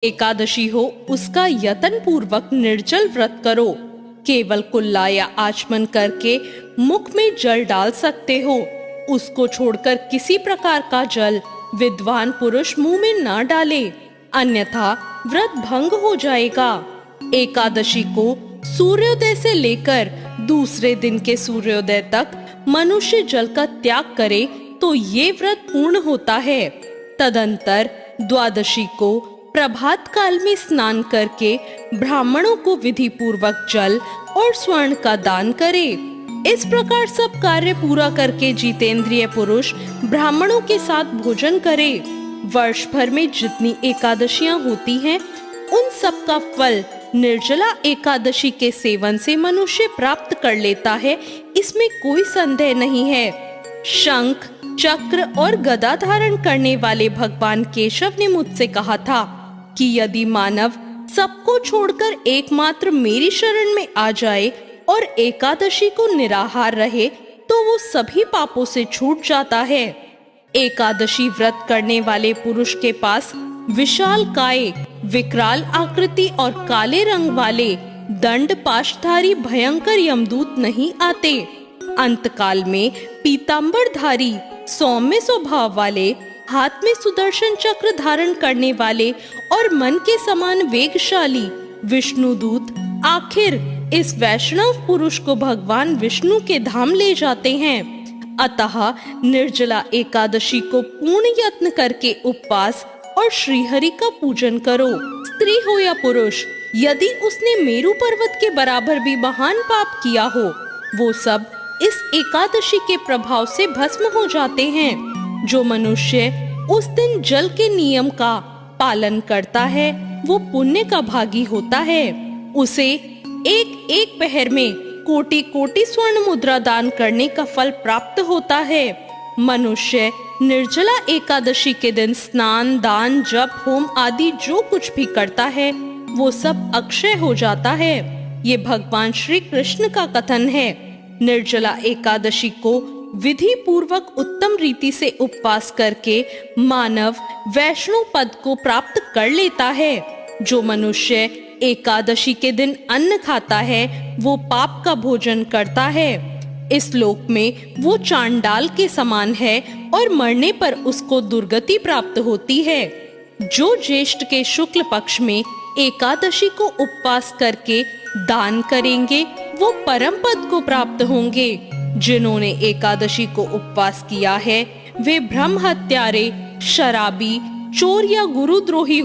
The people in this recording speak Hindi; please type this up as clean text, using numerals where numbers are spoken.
एकादशी हो उसका यत्न पूर्वक निर्जल व्रत करो। केवल कुल्ला या आचमन करके मुख में जल डाल सकते हो। उसको छोड़कर किसी प्रकार का जल विद्वान पुरुष मुंह में न डाले, अन्यथा व्रत भंग हो जाएगा। एकादशी को सूर्योदय से लेकर दूसरे दिन के सूर्योदय तक मनुष्य जल का त्याग करे तो ये व्रत पूर्ण होता है। तदंतर द्वादशी को प्रभात काल में स्नान करके ब्राह्मणों को विधि पूर्वक जल और स्वर्ण का दान करे। इस प्रकार सब कार्य पूरा करके जितेंद्रिय पुरुष ब्राह्मणों के साथ भोजन करे। वर्ष भर में जितनी एकादशियां होती हैं, उन सब का फल निर्जला एकादशी के सेवन से मनुष्य प्राप्त कर लेता है, इसमें कोई संदेह नहीं है। शंख, चक्र और गदा धारण करने वाले भगवान केशव ने मुझसे कहा था कि यदि मानव सबको छोड़कर एकमात्र मेरी शरण में आ जाए और एकादशी को निराहार रहे तो वो सभी पापों से छूट जाता है। एकादशी व्रत करने वाले पुरुष के पास विशाल काय, विकराल आकृति और काले रंग वाले दंड पाशधारी भयंकर यमदूत नहीं आते। अंतकाल में पीतांबरधारी सौम्य स्वभाव वाले, हाथ में सुदर्शन चक्र धारण करने वाले और मन के समान वेगशाली विष्णुदूत आखिर इस वैष्णव पुरुष को भगवान विष्णु के धाम ले जाते हैं। अतः निर्जला एकादशी को पूर्ण यत्न करके उपवास और श्रीहरि का पूजन करो। स्त्री हो या पुरुष, यदि उसने मेरु पर्वत के बराबर भी महान पाप किया हो, वो सब इस एकादशी के प्रभाव से भस्म हो जाते हैं। जो मनुष्य उस दिन जल के नियम का पालन करता है, वो पुण्य का भागी होता है। उसे एक एक पहर में कोटि कोटि स्वर्ण मुद्रा दान करने का फल प्राप्त होता है। मनुष्य निर्जला एकादशी के दिन स्नान, दान, जप, होम आदि जो कुछ भी करता है, वो सब अक्षय हो जाता है। ये भगवान श्री कृष्ण का कथन है। निर्जला एकादशी को विधि पूर्वक उत्तम रीति से उपवास करके मानव वैष्णव पद को प्राप्त कर लेता है। जो मनुष्य एकादशी के दिन अन्न खाता है, वो पाप का भोजन करता है। इस लोक में वो चांडाल के समान है और मरने पर उसको दुर्गति प्राप्त होती है। जो ज्येष्ठ के शुक्ल पक्ष में एकादशी को उपवास करके दान करेंगे, वो परम पद को प्राप्त होंगे। जिन्होंने एकादशी को उपवास किया है, वे ब्रह्म हत्यारे, शराबी, चोर या गुरुद्रोही